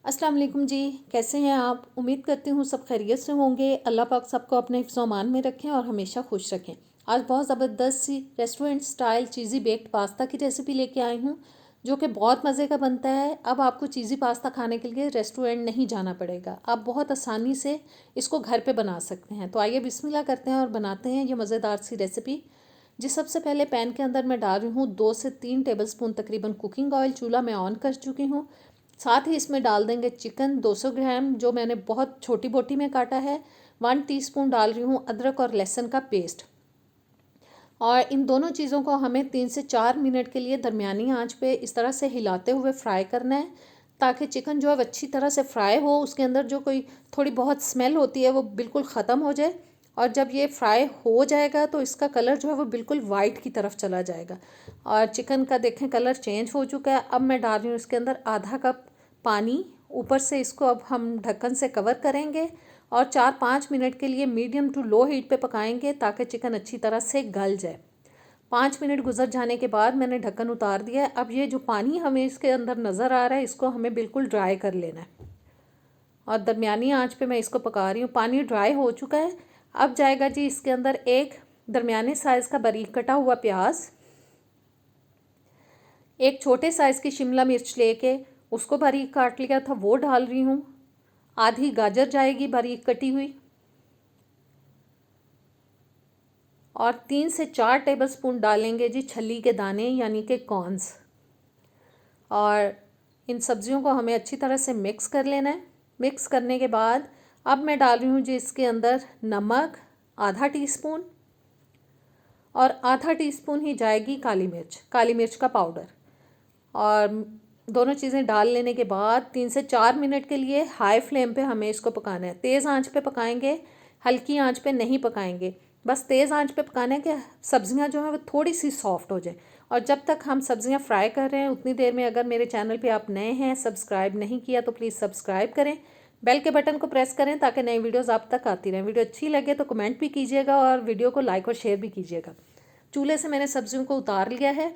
अस्सलाम वालेकुम जी। कैसे हैं आप? उम्मीद करती हूँ सब खैरियत से होंगे। अल्लाह पाक सबको अपने हिफ्ज़-ओ-अमान में रखें और हमेशा खुश रखें। आज बहुत ज़बरदस्त सी रेस्टोरेंट स्टाइल चीज़ी बेक्ड पास्ता की रेसिपी लेके आई हूँ, जो कि बहुत मज़े का बनता है। अब आपको चीज़ी पास्ता खाने के लिए रेस्टोरेंट नहीं जाना पड़ेगा, आप बहुत आसानी से इसको घर पे बना सकते हैं। तो आइए बिस्मिल्लाह करते हैं और बनाते हैं ये मज़ेदार सी रेसिपी। जी, सबसे पहले पैन के अंदर मैं डाल रही हूँ 2 से 3 टेबलस्पून तकरीबन कुकिंग ऑयल। चूल्हा मैं ऑन कर चुकी हूँ। साथ ही इसमें डाल देंगे चिकन 200 ग्राम, जो मैंने बहुत छोटी बोटी में काटा है। 1 टीस्पून डाल रही हूँ अदरक और लहसुन का पेस्ट। और इन दोनों चीज़ों को हमें 3 से 4 मिनट के लिए दरमियानी आंच पे इस तरह से हिलाते हुए फ्राई करना है, ताकि चिकन जो है अच्छी तरह से फ्राई हो, उसके अंदर जो कोई थोड़ी बहुत स्मेल होती है वो बिल्कुल ख़त्म हो जाए। और जब ये फ्राई हो जाएगा तो इसका कलर जो है वो बिल्कुल वाइट की तरफ चला जाएगा। और चिकन का देखें कलर चेंज हो चुका है। अब मैं डाल रही हूँ इसके अंदर आधा कप पानी। ऊपर से इसको अब हम ढक्कन से कवर करेंगे और 4-5 मिनट के लिए मीडियम टू लो हीट पे पकाएंगे, ताकि चिकन अच्छी तरह से गल जाए। 5 मिनट गुजर जाने के बाद मैंने ढक्कन उतार दिया है। अब ये जो पानी हमें इसके अंदर नज़र आ रहा है, इसको हमें बिल्कुल ड्राई कर लेना है और दरमियानी आंच पे मैं इसको पका रही हूँ। पानी ड्राई हो चुका है। अब जाएगा जी इसके अंदर एक दरमियाने साइज़ का बारीक कटा हुआ प्याज, एक छोटे साइज़ की शिमला मिर्च लेके उसको बारीक काट लिया था, वो डाल रही हूँ। आधी गाजर जाएगी बारीक कटी हुई, और 3 से 4 टेबलस्पून डालेंगे जी छली के दाने यानी कि कॉर्न्स। और इन सब्जियों को हमें अच्छी तरह से मिक्स कर लेना है। मिक्स करने के बाद अब मैं डाल रही हूँ जी इसके अंदर नमक आधा टीस्पून, और आधा टीस्पून ही जाएगी काली मिर्च का पाउडर। और दोनों चीज़ें डाल लेने के बाद 3 से 4 मिनट के लिए हाई फ्लेम पे हमें इसको पकाना है। तेज़ आंच पे पकाएंगे, हल्की आंच पे नहीं पकाएंगे। बस तेज़ आंच पे पकाना है कि सब्जियां जो हैं वो थोड़ी सी सॉफ्ट हो जाए। और जब तक हम सब्जियां फ्राई कर रहे हैं उतनी देर में अगर मेरे चैनल पे आप नए हैं, सब्सक्राइब नहीं किया तो प्लीज़ सब्सक्राइब करें, बेल के बटन को प्रेस करें ताकि नई वीडियोज़ आप तक आती रहें। वीडियो अच्छी लगे तो कमेंट भी कीजिएगा और वीडियो को लाइक और शेयर भी कीजिएगा। चूल्हे से मैंने सब्जियों को उतार लिया है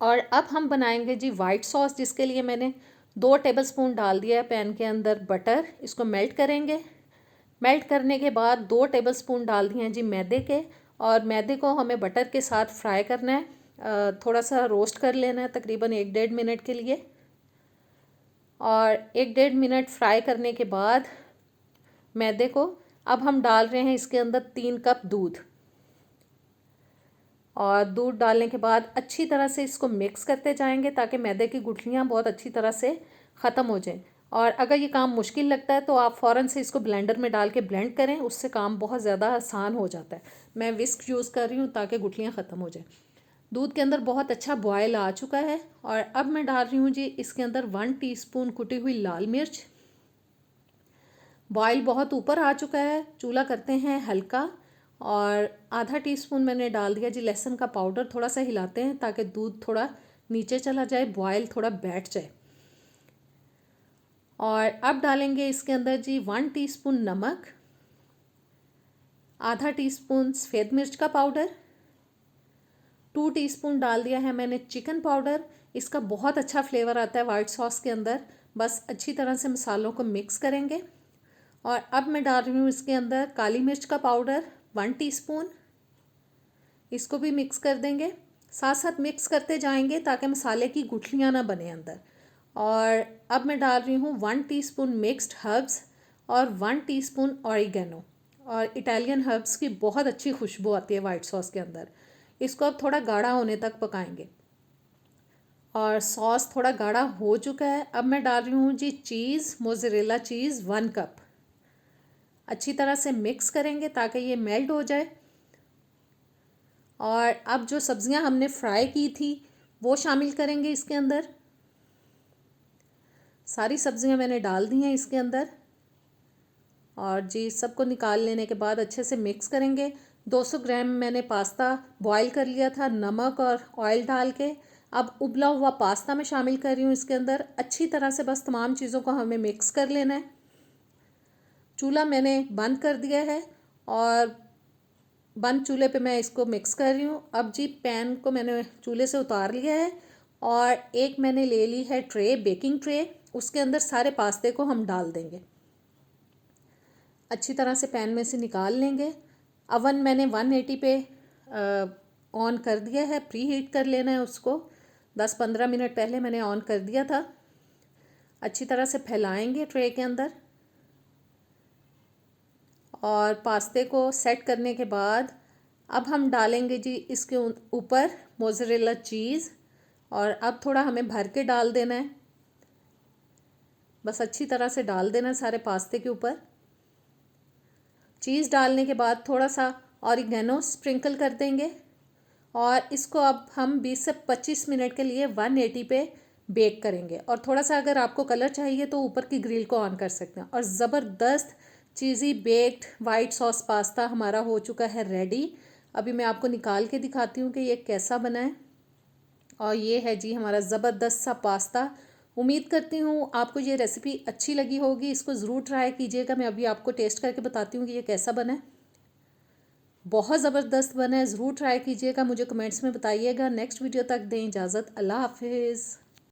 और अब हम बनाएंगे जी वाइट सॉस, जिसके लिए मैंने 2 टेबलस्पून डाल दिया है पैन के अंदर बटर। इसको मेल्ट करेंगे। मेल्ट करने के बाद 2 टेबलस्पून डाल दिए हैं जी मैदे के, और मैदे को हमें बटर के साथ फ्राई करना है। थोड़ा सा रोस्ट कर लेना है तकरीबन 1-1.5 मिनट के लिए। और 1-1.5 मिनट फ्राई करने के बाद मैदे को अब हम डाल रहे हैं इसके अंदर 3 कप दूध। और दूध डालने के बाद अच्छी तरह से इसको मिक्स करते जाएंगे ताकि मैदे की गुठलियाँ बहुत अच्छी तरह से ख़त्म हो जाएं। और अगर ये काम मुश्किल लगता है तो आप फ़ौरन से इसको ब्लेंडर में डाल के ब्लेंड करें, उससे काम बहुत ज़्यादा आसान हो जाता है। मैं विस्क यूज़ कर रही हूँ ताकि गुठलियाँ ख़त्म हो जाएं। दूध के अंदर बहुत अच्छा बॉयल आ चुका है और अब मैं डाल रही हूँ जी इसके अंदर 1 टीस्पून कुटी हुई लाल मिर्च। बॉयल बहुत ऊपर आ चुका है, चूल्हा करते हैं हल्का। और आधा टीस्पून मैंने डाल दिया जी लहसुन का पाउडर। थोड़ा सा हिलाते हैं ताकि दूध थोड़ा नीचे चला जाए, बॉयल थोड़ा बैठ जाए। और अब डालेंगे इसके अंदर जी 1 टीस्पून नमक, आधा टीस्पून सफ़ेद मिर्च का पाउडर, 2 टीस्पून डाल दिया है मैंने चिकन पाउडर। इसका बहुत अच्छा फ्लेवर आता है वाइट सॉस के अंदर। बस अच्छी तरह से मसालों को मिक्स करेंगे। और अब मैं डाल रही हूँ इसके अंदर काली मिर्च का पाउडर 1 टीस्पून। इसको भी मिक्स कर देंगे, साथ साथ मिक्स करते जाएंगे ताकि मसाले की गुठलियाँ ना बने अंदर। और अब मैं डाल रही हूँ 1 टीस्पून मिक्स्ड हर्ब्स और 1 टीस्पून ऑरिगेनो। और इटालियन हर्ब्स की बहुत अच्छी खुशबू आती है वाइट सॉस के अंदर। इसको अब थोड़ा गाढ़ा होने तक पकाएंगे। और सॉस थोड़ा गाढ़ा हो चुका है। अब मैं डाल रही हूँ जी चीज़, मोज़रेला चीज़ 1 कप। अच्छी तरह से मिक्स करेंगे ताकि ये मेल्ट हो जाए। और अब जो सब्जियां हमने फ्राई की थी वो शामिल करेंगे इसके अंदर। सारी सब्जियां मैंने डाल दी हैं इसके अंदर। और जी सबको निकाल लेने के बाद अच्छे से मिक्स करेंगे। 200 ग्राम मैंने पास्ता बॉईल कर लिया था नमक और ऑयल डाल के। अब उबला हुआ पास्ता मैं शामिल कर रही हूँ इसके अंदर। अच्छी तरह से बस तमाम चीज़ों को हमें मिक्स कर लेना है। चूल्हा मैंने बंद कर दिया है और बंद चूल्हे पे मैं इसको मिक्स कर रही हूँ। अब जी पैन को मैंने चूल्हे से उतार लिया है और एक मैंने ले ली है ट्रे, बेकिंग ट्रे। उसके अंदर सारे पास्ते को हम डाल देंगे। अच्छी तरह से पैन में से निकाल लेंगे। अवन मैंने 180 पे ऑन कर दिया है, प्री हीट कर लेना है उसको। 10-15 मिनट पहले मैंने ऑन कर दिया था। अच्छी तरह से फैलाएंगे ट्रे के अंदर और पास्ते को सेट करने के बाद अब हम डालेंगे जी इसके ऊपर मोज़रेला चीज़। और अब थोड़ा हमें भर के डाल देना है, बस अच्छी तरह से डाल देना है सारे पास्ते के ऊपर। चीज़ डालने के बाद थोड़ा सा ऑरिगेनो स्प्रिंकल कर देंगे और इसको अब हम 20 से 25 मिनट के लिए 180 पे बेक करेंगे। और थोड़ा सा अगर आपको कलर चाहिए तो ऊपर की ग्रिल को ऑन कर सकते हैं। और ज़बरदस्त चीज़ी बेक्ड वाइट सॉस पास्ता हमारा हो चुका है रेडी। अभी मैं आपको निकाल के दिखाती हूँ कि ये कैसा बना है। और ये है जी हमारा ज़बरदस्त सा पास्ता। उम्मीद करती हूँ आपको ये रेसिपी अच्छी लगी होगी। इसको ज़रूर ट्राई कीजिएगा। मैं अभी आपको टेस्ट करके बताती हूँ कि ये कैसा बना है। बहुत ज़बरदस्त बना है, ज़रूर ट्राई कीजिएगा। मुझे कमेंट्स में बताइएगा। नेक्स्ट वीडियो तक दें इजाज़त। अल्लाह हाफिज़।